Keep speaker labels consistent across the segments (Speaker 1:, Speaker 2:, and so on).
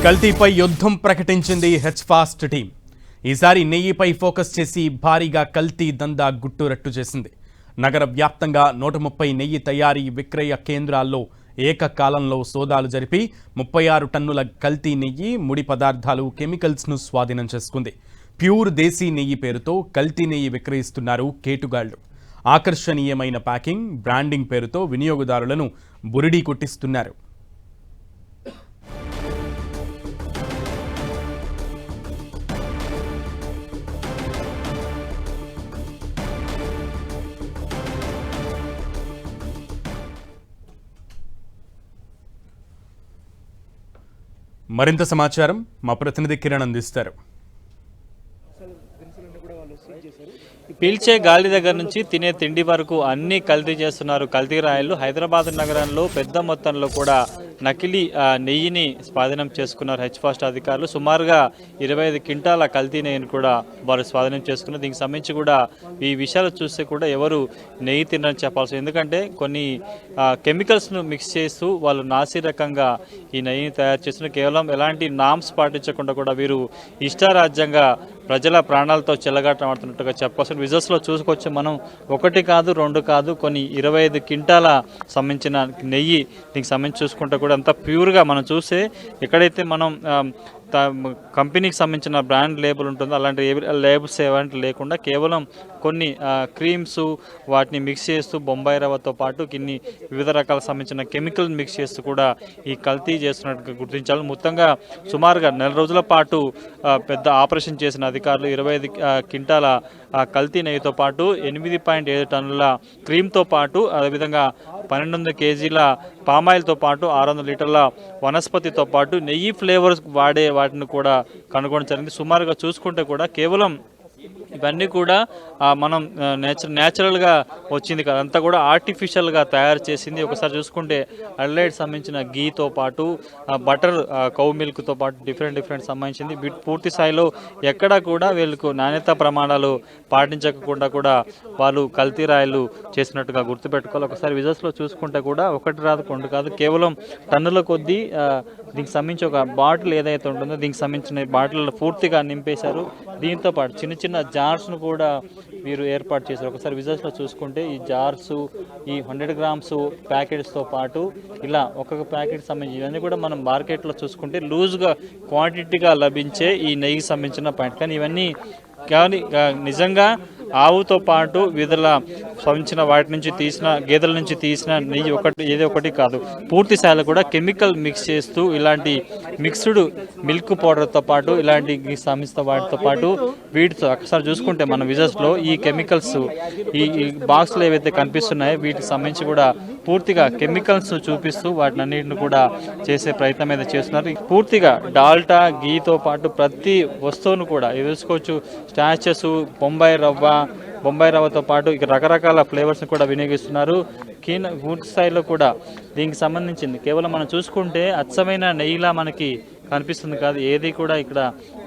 Speaker 1: కల్తీపై యుద్ధం ప్రకటించింది హెచ్ఫాస్ట్ టీం. ఈసారి నెయ్యిపై ఫోకస్ చేసి భారీగా కల్తీ దందా గుట్టురట్టు చేసింది. నగర వ్యాప్తంగా 130 నెయ్యి తయారీ విక్రయ కేంద్రాల్లో ఏకకాలంలో సోదాలు జరిపి 36 టన్నుల కల్తీ నెయ్యి, ముడి పదార్థాలు, కెమికల్స్ను స్వాధీనం చేసుకుంది. ప్యూర్ దేశీ నెయ్యి పేరుతో కల్తీ నెయ్యి విక్రయిస్తున్నారు కేటుగాళ్లు. ఆకర్షణీయమైన ప్యాకింగ్, బ్రాండింగ్ పేరుతో వినియోగదారులను బురిడీ కొట్టిస్తున్నారు. మరింత సమాచారం మా ప్రతినిధి కిరణ్ అందిస్తారు.
Speaker 2: పీల్చే గాలి దగ్గర నుంచి తినే తిండి వరకు అన్ని కల్తీ చేస్తున్నారు కల్తీ రాయలు. హైదరాబాద్ నగరంలో పెద్ద మొత్తంలో కూడా నకిలీ నెయ్యిని స్వాధీనం చేసుకున్నారు హెచ్ఫాస్ట్ అధికారులు. సుమారుగా 25 క్వింటాల కల్తీ నెయ్యిని కూడా వారు స్వాధీనం చేసుకున్నారు. దీనికి సంబంధించి కూడా ఈ విషయాలు చూస్తే కూడా ఎవరు నెయ్యి తినని చెప్పాల్సి, ఎందుకంటే కొన్ని కెమికల్స్ను మిక్స్ చేస్తూ వాళ్ళు నాసి రకంగా ఈ నెయ్యిని తయారు చేస్తున్నారు. కేవలం ఎలాంటి నామ్స్ పాటించకుండా కూడా వీరు ఇష్టారాజ్యంగా ప్రజల ప్రాణాలతో చెలగాటమాడుతున్నట్టుగా చెప్పాల్సిన విజువల్స్లో చూసుకోవచ్చు మనం. 1 కాదు 2 కాదు, కొన్ని 25 క్వింటాల సంబంధించిన నెయ్యి దీనికి సంబంధించి చూసుకుంటే కూడా అంతా ప్యూర్గా మనం చూస్తే ఎక్కడైతే మనం కంపెనీకి సంబంధించిన బ్రాండ్ లేబుల్ ఉంటుందో అలాంటి లేబుల్స్ ఏవంటి లేకుండా కేవలం కొన్ని క్రీమ్స్ వాటిని మిక్స్ చేస్తూ బొంబాయి రవ్వతో పాటు కొన్ని వివిధ రకాల సంబంధించిన కెమికల్ మిక్స్ చేస్తూ కూడా ఈ కల్తీ చేస్తున్నట్టుగా గుర్తించాలి. మొత్తంగా సుమారుగా 4 రోజుల పాటు పెద్ద ఆపరేషన్ చేసిన అధికారులు 25 క్వింటాల కల్తీ నెయ్యితో పాటు 8.7 టన్నుల క్రీమ్తో పాటు అదేవిధంగా 1200 కేజీల పామాయిల్తో పాటు 600 లీటర్ల వనస్పతితో పాటు నెయ్యి ఫ్లేవర్స్ వాడే వాటిని కూడా కనుగొనడం జరిగింది. సుమారుగా చూసుకుంటే కూడా కేవలం ఇవన్నీ కూడా మనం న్యాచురల్గా వచ్చింది కదా, అంతా కూడా ఆర్టిఫిషియల్గా తయారు చేసింది. ఒకసారి చూసుకుంటే అడ్లైడ్ సంబంధించిన గీతో పాటు బటర్, కౌ మిల్క్తో పాటు డిఫరెంట్ సంబంధించింది. పూర్తి స్థాయిలో ఎక్కడా కూడా వీళ్ళకు నాణ్యత ప్రమాణాలు పాటించకుండా కూడా వాళ్ళు కల్తీ రాయలు చేసినట్టుగా గుర్తుపెట్టుకోవాలి. ఒకసారి విజువల్స్లో చూసుకుంటే కూడా 1 రాదు 2 కాదు, కేవలం టన్నుల కొద్దీ దీనికి సంబంధించి ఒక బాటిల్ ఏదైతే ఉంటుందో దీనికి సంబంధించిన బాటిల్ పూర్తిగా నింపేశారు. దీంతో పాటు చిన్న జార్స్ను కూడా వీరు ఏర్పాటు చేశారు. ఒకసారి విజువల్స్లో చూసుకుంటే ఈ జార్స్, ఈ 100 గ్రామ్స్ ప్యాకెట్స్తో పాటు ఇలా ఒక్కొక్క ప్యాకెట్ సంబంధించి ఇవన్నీ కూడా మనం మార్కెట్లో చూసుకుంటే లూజ్గా క్వాంటిటీగా లభించే ఈ నెయ్యికి సంబంధించిన పాయింట్. కానీ ఇవన్నీ నిజంగా ఆవుతో పాటు విధుల సంబంధించిన వాటి నుంచి తీసిన గేదెల నుంచి తీసిన నెయ్యి ఏదో ఒకటి కాదు, పూర్తి స్థాయిలో కూడా కెమికల్ మిక్స్ చేస్తూ ఇలాంటి మిక్స్డ్ మిల్క్ పౌడర్తో పాటు ఇలాంటి సంస్థ వాటితో పాటు వీటితో ఒకసారి చూసుకుంటే మన విజువల్స్లో ఈ కెమికల్స్ ఈ బాక్స్లో ఏవైతే కనిపిస్తున్నాయో వీటికి సంబంధించి కూడా పూర్తిగా కెమికల్స్ చూపిస్తూ వాటిని అన్నింటిని కూడా చేసే ప్రయత్నం అయితే చేస్తున్నారు. పూర్తిగా డాల్టా, గీతో పాటు ప్రతి వస్తువును కూడా చూసుకోవచ్చు. స్టాచెస్, బొంబాయి రవ్వతో పాటు ఇక రకరకాల ఫ్లేవర్స్ని కూడా వినియోగిస్తున్నారు. పూర్తి స్థాయిలో కూడా దీనికి సంబంధించింది కేవలం మనం చూసుకుంటే అచ్చమైన నెయ్యిలా మనకి కనిపిస్తుంది కాదు, ఏది కూడా ఇక్కడ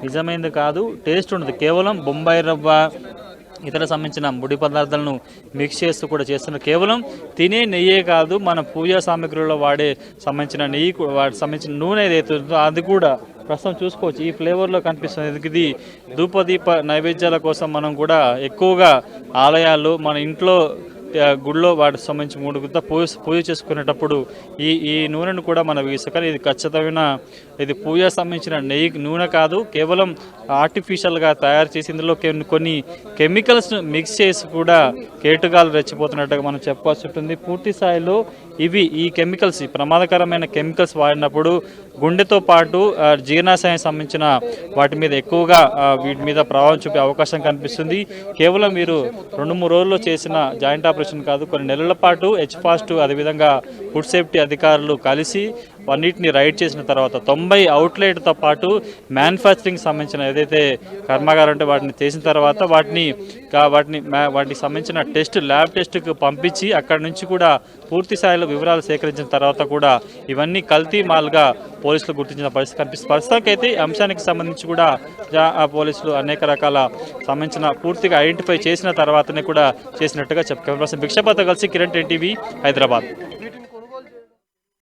Speaker 2: నిజమైనది కాదు, టేస్ట్ ఉండదు. కేవలం బొంబాయి రవ్వ ఇతర సంబంధించిన ముడి పదార్థాలను మిక్స్ చేస్తూ కూడా చేస్తున్నారు. కేవలం తినే నెయ్యే కాదు, మన పూజా సామాగ్రిలో వాడే సంబంధించిన నెయ్యి, వాటి సంబంధించిన నూనె ఏదైతే ఉందో అది కూడా ప్రస్తుతం చూసుకోవచ్చు ఈ ఫ్లేవర్లో కనిపిస్తుంది. ఇది ధూపదీప నైవేద్యాల కోసం మనం కూడా ఎక్కువగా ఆలయాల్లో మన ఇంట్లో గుడిలో వాటికి సంబంధించి 3 గుత్త పూజ చేసుకునేటప్పుడు ఈ నూనెను కూడా మనం వేస్తాం. కానీ ఇది ఖచ్చితమైన ఇది పూజ సంబంధించిన నెయ్యి నూనె కాదు, కేవలం ఆర్టిఫిషియల్గా తయారు చేసి ఇందులో కొన్ని కెమికల్స్ను మిక్స్ చేసి కూడా కేటుగాలు రెచ్చిపోతున్నట్టుగా మనం చెప్పాల్సి ఉంటుంది. పూర్తి స్థాయిలో ఈ కెమికల్స్, ప్రమాదకరమైన కెమికల్స్ వాడినప్పుడు గుండెతో పాటు జీర్ణాశయం సంబంధించిన వాటి మీద ఎక్కువగా వీటి మీద ప్రభావం చూపే అవకాశం కనిపిస్తుంది. కేవలం మీరు 2-3 రోజుల్లో చేసిన జాయింట్ ఆపరేషన్ కాదు, కొన్ని నెలల పాటు హెచ్ఫాస్ట్ అదేవిధంగా ఫుడ్ సేఫ్టీ అధికారులు కలిసి అన్నిటిని రైడ్ చేసిన తర్వాత 90 అవుట్లెట్తో పాటు మ్యానుఫ్యాక్చరింగ్ సంబంధించిన ఏదైతే కర్మాగారం ఉంటే వాటిని చేసిన తర్వాత వాటికి సంబంధించిన ల్యాబ్ టెస్ట్కి పంపించి అక్కడి నుంచి కూడా పూర్తి స్థాయిలో వివరాలు సేకరించిన తర్వాత కూడా ఇవన్నీ కల్తీ మాల్గా పోలీసులు గుర్తించిన పరిస్థితి కనిపిస్తుంది. ప్రస్తుతానికైతే అంశానికి సంబంధించి కూడా పోలీసులు అనేక రకాల సంబంధించిన పూర్తిగా ఐడెంటిఫై చేసిన తర్వాతనే కూడా చేసినట్టుగా కెమెరా పర్సన్ భిక్షపతితో కలిసి కిరణ్, 10 టీవీ, హైదరాబాద్.